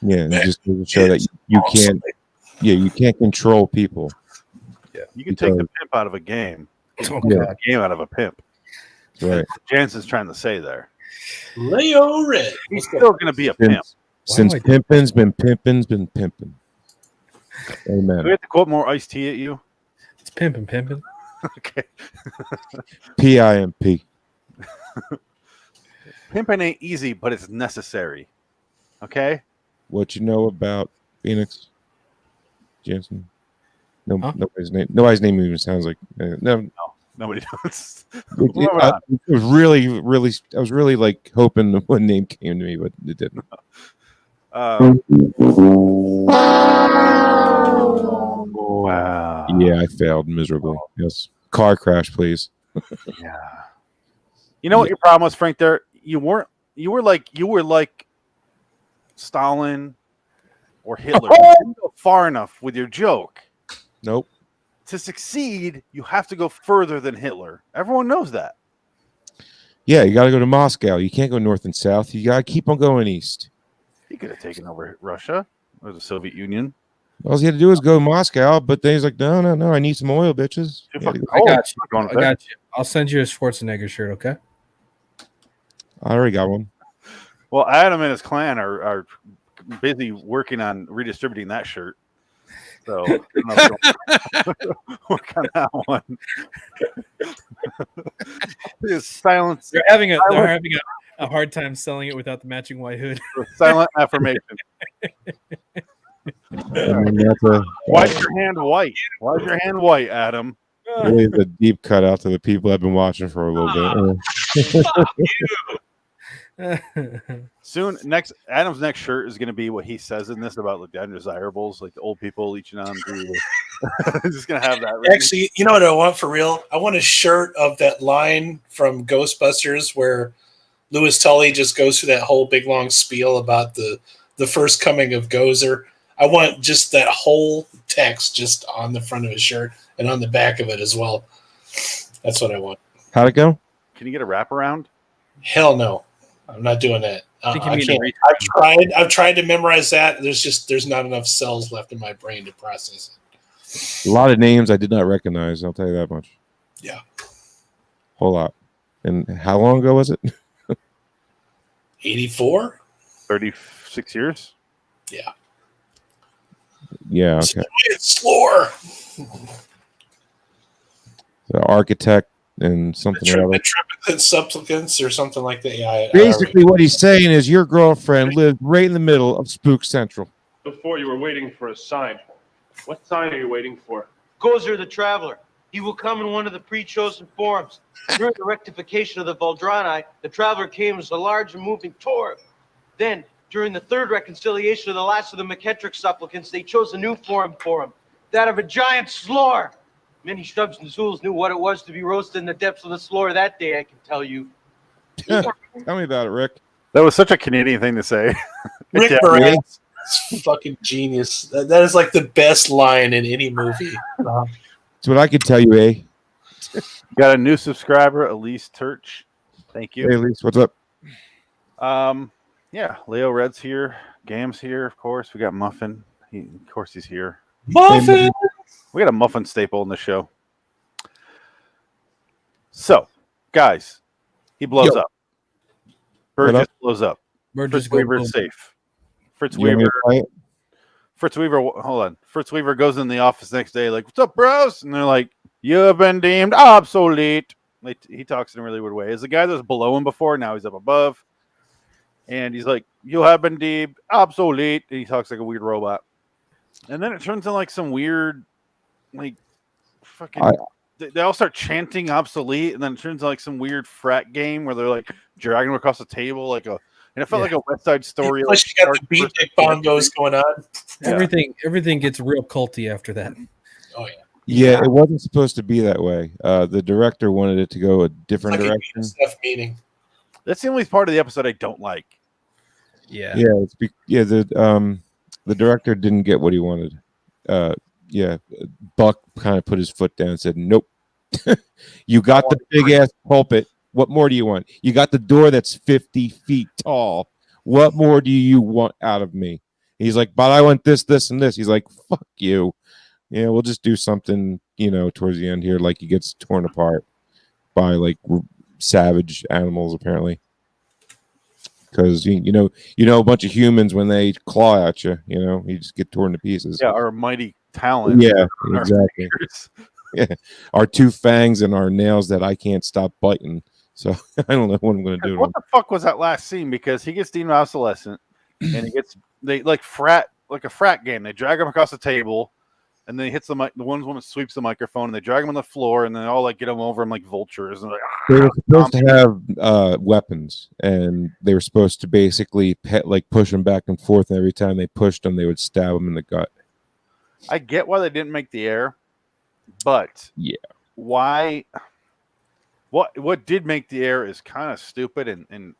Yeah, and just to show that you can't. Yeah, you can't control people. Yeah, you can take the pimp out of a game. A game out of a pimp. Right. Jansen's trying to say there. Leo Red. He's still going to be a pimp. Since pimpin's been pimping. Amen. Do we have to quote more Ice-T at you? It's pimping. Okay. PIMP. Pimping ain't easy, but it's necessary. Okay? What you know about Phoenix? Jensen? Nobody's name even sounds like no. Nobody knows. It was really, really. I was really like hoping one name came to me, but it didn't. Wow. Yeah, I failed miserably. Yes. Car crash, please. Yeah. You know what your problem was, Frank? There, you were like Stalin or Hitler. You didn't go far enough with your joke. Nope. To succeed, you have to go further than Hitler. Everyone knows that. Yeah, you got to go to Moscow. You can't go north and south. You got to keep on going east. He could have taken over Russia or the Soviet Union. All he had to do was go to Moscow, but then he's like, no, I need some oil, bitches. I got you. I'll send you a Schwarzenegger shirt, okay? I already got one. Well, Adam and his clan are busy working on redistributing that shirt. So work on that one. Silence. They're having a hard time selling it without the matching white hood. Silent affirmation. Why is your hand white? Why is your hand white, Adam? Really a deep cut out to the people I've been watching for a little bit. Soon, Adam's next shirt is going to be what he says in this about like the undesirables, like the old people leeching on. He's just going to have that. Actually, you know what I want for real? I want a shirt of that line from Ghostbusters where Louis Tully just goes through that whole big long spiel about the first coming of Gozer. I want just that whole text just on the front of his shirt and on the back of it as well. That's what I want. How'd it go? Can you get a wraparound? Hell no. I'm not doing that. I can't. I've tried to memorize that. There's not enough cells left in my brain to process it. A lot of names I did not recognize. I'll tell you that much. Yeah. Whole lot. And how long ago was it? 84? 36 years. Yeah. Yeah. Okay. It's Slore. The architect and something or other. Tripping supplicants or something like that. Yeah. Basically, what he's saying is your girlfriend lived right in the middle of Spook Central. Before you were waiting for a sign. What sign are you waiting for? Gozer the Traveler. He will come in one of the pre-chosen forms. During the rectification of the Voldrani, the Traveler came as a large and moving torb. Then, during the third reconciliation of the last of the McKettrick supplicants, they chose a new form for him, that of a giant slore. Many Stubbs and Zools knew what it was to be roasted in the depths of the slore that day, I can tell you. Tell me about it, Rick. That was such a Canadian thing to say. Rick Yeah. Moranis is fucking genius. That is like the best line in any movie. That's what I could tell you, eh? Got a new subscriber, Elise Turch. Thank you. Hey, Elise, what's up? Yeah, Leo Red's here. Gam's here, of course. We got Muffin. Of course, he's here. Muffin! We got a Muffin staple in the show. So, guys, he blows up. Burgess blows up. Burgess Fritz Weaver's safe. Fritz Weaver. Hold on. Fritz Weaver goes in the office next day, like, "What's up, bros?" And they're like, "You have been deemed obsolete." Like, he talks in a really weird way. Is the guy that was below him before? Now he's up above. And he's like, "You have been deemed obsolete." And he talks like a weird robot. And then it turns into like some weird, like, fucking. They all start chanting obsolete, and then it turns into like some weird frat game where they're like dragging him across the table, like a. And it felt like a West Side Story. Plus, you got the beatnik bongos going on. Everything gets real culty after that. Oh yeah. Yeah, it wasn't supposed to be that way. The director wanted it to go a different direction. That's the only part of the episode I don't like. Yeah. Yeah. The director didn't get what he wanted. Buck kind of put his foot down and said, "Nope. You got the big ass pulpit. What more do you want? You got the door that's 50 feet tall. What more do you want out of me?" He's like, "But I want this, this, and this." He's like, "Fuck you. Yeah, we'll just do something, towards the end here." Like he gets torn apart by like savage animals, apparently. Because you know a bunch of humans, when they claw at you, you just get torn to pieces. Yeah, our mighty talent. Yeah, exactly. Yeah, our two fangs and our nails that I can't stop biting. So I don't know what I'm going to do. What the fuck was that last scene? Because he gets deemed obsolescent, and they like a frat game. They drag him across the table, and then he hits the mic. The one that sweeps the microphone, and they drag him on the floor, and they all like get him over him like vultures. And they were supposed to have weapons, and they were supposed to basically push him back and forth. And every time they pushed him, they would stab him in the gut. I get why they didn't make the air, but yeah, why? What did make the air is kind of stupid, and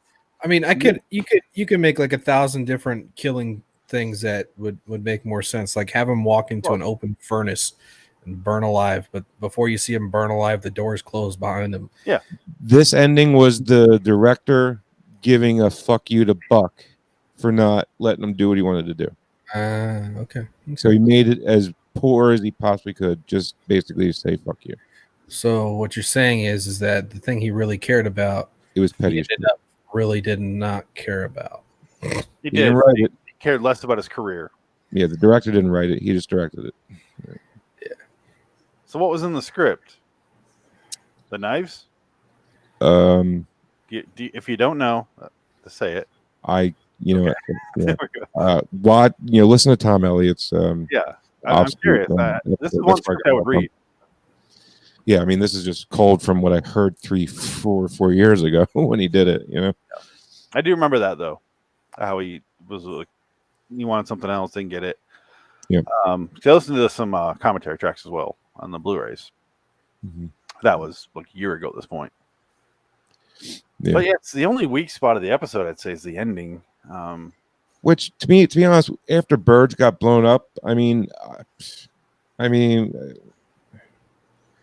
I mean, you could make like 1,000 different killing things that would make more sense. Like have him walk into an open furnace and burn alive, but before you see him burn alive, the door is closed behind him. Yeah, this ending was the director giving a fuck you to Buck for not letting him do what he wanted to do. Okay. So he made it as poor as he possibly could, just basically to say fuck you. So what you're saying is that the thing he really cared about, it was petty. He ended up really did not care about. He did. He cared less about his career. Yeah, the director didn't write it. He just directed it. Yeah. So what was in the script? The knives? If you don't know, to say it. Listen to Tom Elliott's. I'm curious. This is one script I would read. Yeah, I mean, this is just cold from what I heard 4 years ago when he did it. Yeah. I do remember that though, how he was like, he wanted something else, didn't get it. Yeah. I listened to some commentary tracks as well on the Blu-rays. Mm-hmm. That was like a year ago at this point. Yeah. But yeah, it's the only weak spot of the episode, I'd say, is the ending. Which, to be honest, after Burge got blown up, I mean,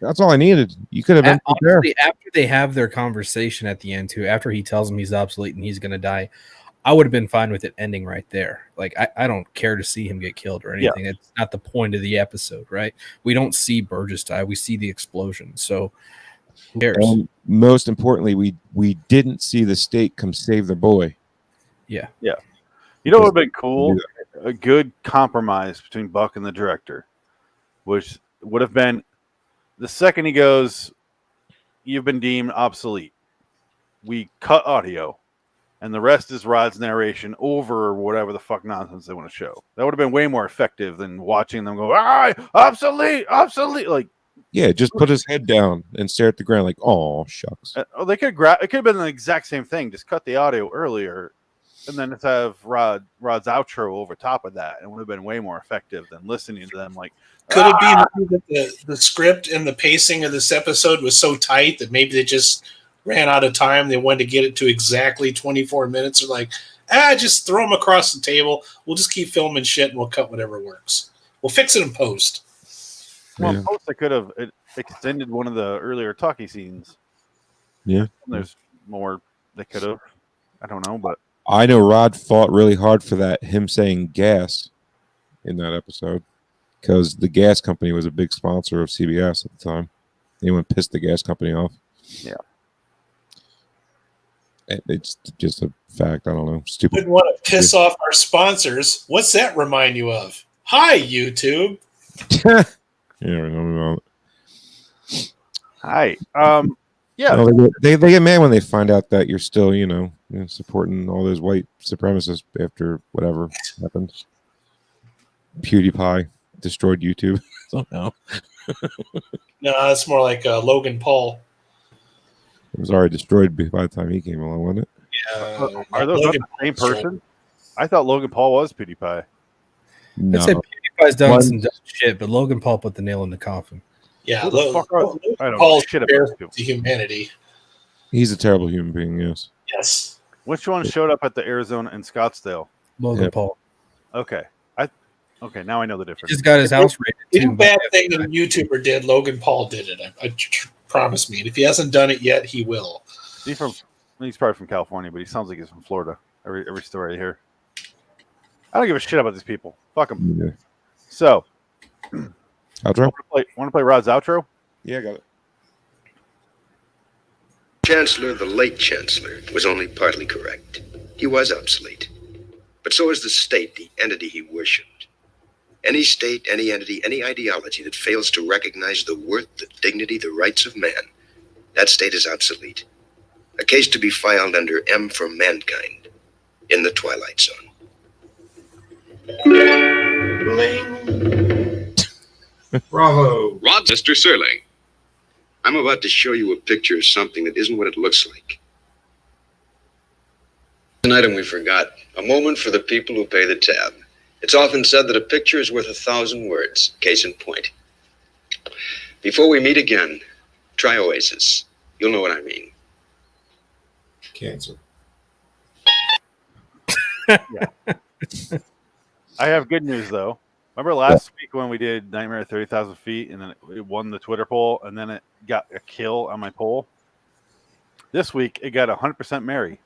that's all I needed. You could have been there. After they have their conversation at the end, too, after he tells him he's obsolete and he's going to die, I would have been fine with it ending right there. Like, I don't care to see him get killed or anything. Yeah. It's not the point of the episode, right? We don't see Burgess die. We see the explosion. So Who cares? And most importantly, we didn't see the state come save the boy. Yeah. Yeah. You know what would have been cool? A good compromise between Buck and the director, which would have been the second he goes, "You've been deemed obsolete." We cut audio, and the rest is Rod's narration over whatever the fuck nonsense they want to show. That would have been way more effective than watching them go, "Ah, obsolete, obsolete!" Like, yeah, just put his head down and stare at the ground like, "Oh, shucks." They could it could have been the exact same thing. Just cut the audio earlier, and then just have Rod's outro over top of that. It would have been way more effective than listening to them like. Could it be that the script and the pacing of this episode was so tight that maybe they just ran out of time? They wanted to get it to exactly 24 minutes. Or like, just throw them across the table. We'll just keep filming shit and we'll cut whatever works. We'll fix it in post. Well, in post, they could have extended one of the earlier talkie scenes. Yeah. There's more they could have. I don't know, but I know Rod fought really hard for that, him saying gas in that episode, because the gas company was a big sponsor of CBS at the time. Anyone pissed the gas company off. Yeah. It's just a fact. I don't know. Stupid. Wouldn't want to piss off our sponsors. What's that remind you of? Hi, YouTube. Yeah, remember that. Hi. Yeah. No, they get mad when they find out that you're still, supporting all those white supremacists after whatever happens. PewDiePie destroyed YouTube somehow. No, that's more like Logan Paul. It was already destroyed by the time he came along, wasn't it? Yeah. Are those not the same person? I thought Logan Paul was PewDiePie. No. I said PewDiePie's done some dumb shit, but Logan Paul put the nail in the coffin. Yeah, Who the fuck are I don't know Paul's shit about to humanity. He's a terrible human being, yes. Yes. Which one showed up at the Arizona and Scottsdale? Logan Paul. Okay. Okay, now I know the difference. He just got his house rated. Any bad thing that a YouTuber did, Logan Paul did it. I promise me. And if he hasn't done it yet, he will. He's probably from California, but he sounds like he's from Florida. Every story I hear. I don't give a shit about these people. Fuck them. Yeah. So, outro? Want to play Rod's outro? Yeah, I got it. Chancellor, the late Chancellor, was only partly correct. He was obsolete. But so is the state, the entity he worshipped. Any state, any entity, any ideology that fails to recognize the worth, the dignity, the rights of man, that state is obsolete. A case to be filed under M for Mankind in the Twilight Zone. Bravo. Rod, Mr. Serling, I'm about to show you a picture of something that isn't what it looks like. An item we forgot. A moment for the people who pay the tab. It's often said that a picture is worth 1,000 words. Case in point. Before we meet again, try Oasis. You'll know what I mean. Cancer. Yeah. I have good news though. Remember last week when we did Nightmare at 30,000 Feet and then it won the Twitter poll and then it got a kill on my poll? This week it got 100% Mary.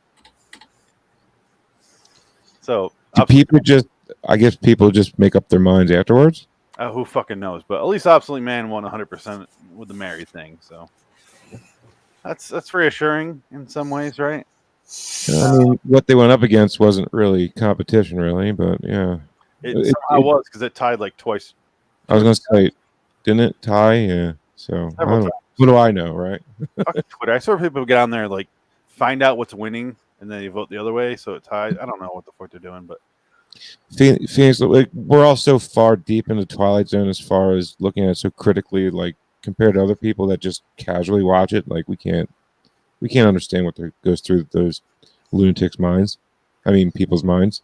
So I guess people just make up their minds afterwards. Who fucking knows? But at least Obsolete Man won 100% with the Mary thing. So that's reassuring in some ways, right? I mean, what they went up against wasn't really competition, really, but yeah. It somehow was because it tied like twice. I was going to say, didn't it tie? Yeah. So, what do I know, right? Fuck Twitter. I saw people get on there like find out what's winning and then you vote the other way, so it ties. I don't know what the fuck they're doing, but Phoenix, like, we're all so far deep into Twilight Zone as far as looking at it so critically, like compared to other people that just casually watch it. Like we can't understand what goes through those lunatics' minds. I mean, people's minds.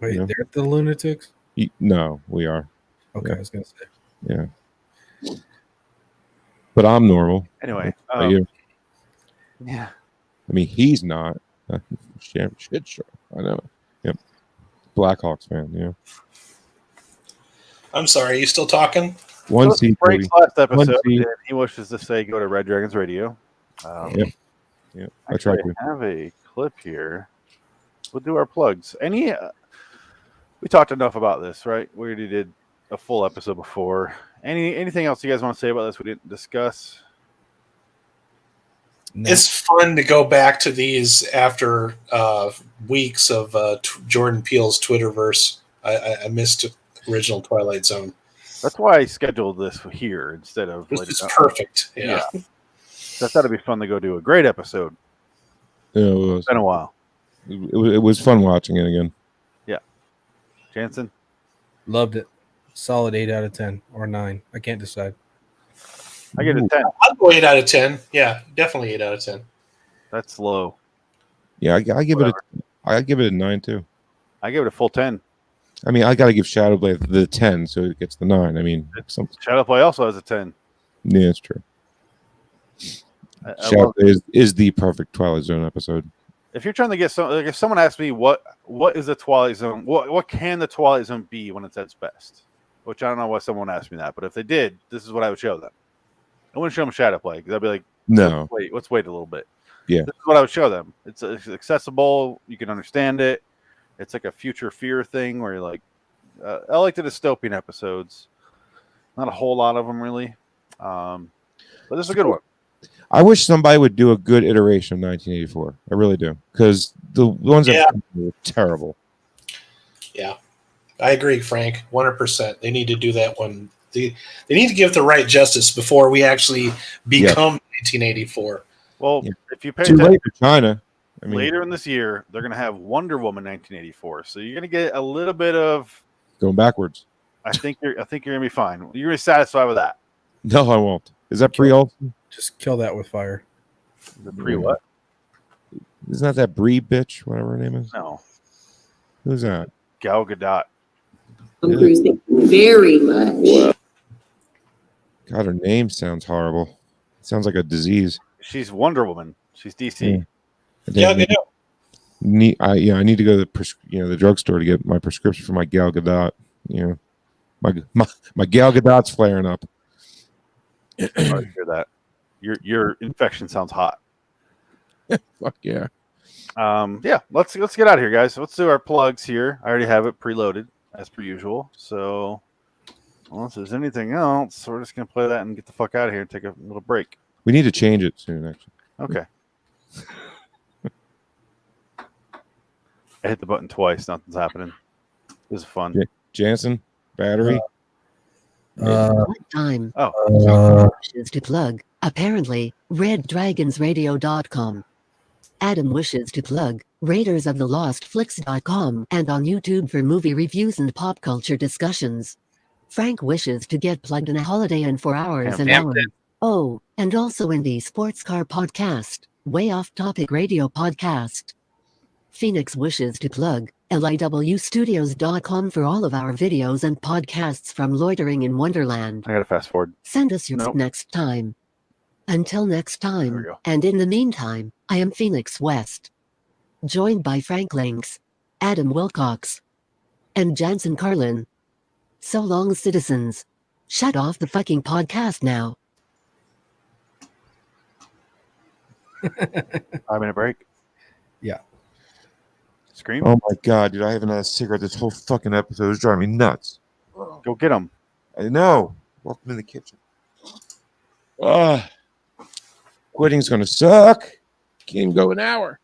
Wait, they're the lunatics? No, we are. Okay, yeah. I was gonna say. Yeah. But I'm normal. Anyway, yeah. I mean, he's not. Shit show. I know. Yep. Blackhawks fan. Yeah. I'm sorry. Are you still talking? One seat. Frank's last episode, and he wishes to say go to Red Dragons Radio. Yep. I tried to have a clip here. We'll do our plugs. We talked enough about this, right? We already did a full episode before. Anything else you guys want to say about this we didn't discuss? It's fun to go back to these after weeks of Jordan Peele's Twitterverse. I missed original Twilight Zone. That's why I scheduled this here instead of. This is perfect. Yeah. So I thought it'd be fun to go do a great episode. Yeah, it was. It's been a while. It was fun watching it again. Yeah. Jansen? Loved it. Solid 8 out of 10 or 9. I can't decide. I get a 10. I'll go 8 out of 10. Yeah, definitely 8 out of 10. That's low. Yeah, I give it a 9 too. I give it a full 10. I mean, I got to give Shadowblade the 10, so it gets the 9. I mean, Shadowplay also has a 10. Yeah, it's true. Shadowplay is the perfect Twilight Zone episode. If you're trying to get if someone asks me what is the Twilight Zone, what can the Twilight Zone be when it's at its best? Which I don't know why someone asked me that, but if they did, this is what I would show them. I wouldn't show them Shadowplay because I'd be like, no, let's wait a little bit. Yeah, this is what I would show them. It's accessible. You can understand it. It's like a future fear thing where you're like, I like the dystopian episodes. Not a whole lot of them really, but this is a good one. I wish somebody would do a good iteration of 1984. I really do, because the ones that were terrible. Yeah, I agree, Frank. 100%. They need to do that one. They need to give the right justice before we actually become 1984. Well, if you pay Too attention, late for China. I mean, later in this year, they're going to have Wonder Woman 1984. So you're going to get a little bit of going backwards. I think you're going to be fine. You're going to be satisfied with that. No, I won't. Is that Brie Olsen? Just kill that with fire. The Brie what? Isn't that Brie bitch? Whatever her name is. No. Who's that? Gal Gadot. Tom Cruise, thank you very much. God, her name sounds horrible. Sounds like a disease. She's Wonder Woman. She's DC. Gal Gadot. I need to go to the drugstore to get my prescription for my Gal Gadot. You know, my Gal Gadot's flaring up. Sorry to hear that. Your infection sounds hot. Fuck yeah. Yeah. Let's get out of here, guys. Let's do our plugs here. I already have it preloaded as per usual. So, unless there's anything else, we're just gonna play that and get the fuck out of here and take a little break. We need to change it soon, actually. Okay. I hit the button twice. Nothing's happening. This is fun. Jansen, battery. Time. Wishes to plug. Apparently, reddragonsradio.com. Adam wishes to plug RaidersOfTheLostFlix.com and on YouTube for movie reviews and pop culture discussions. Frank wishes to get plugged in a Holiday Inn for hours and hours. Oh, and also in the Sports Car Podcast, Way Off Topic Radio Podcast. Phoenix wishes to plug LIWstudios.com for all of our videos and podcasts from Loitering in Wonderland. I gotta fast forward. Send us your next time. Until next time, and in the meantime, I am Phoenix West. Joined by Frank Links, Adam Wilcox, and Jansen Carlin. So long, citizens. Shut off the fucking podcast now. 5-minute break. Yeah. Scream. Oh my god, dude! I haven't had a cigarette this whole fucking episode. It's driving me nuts. Go get them. I know. Welcome in the kitchen. Quitting's gonna suck. Can't even go an hour.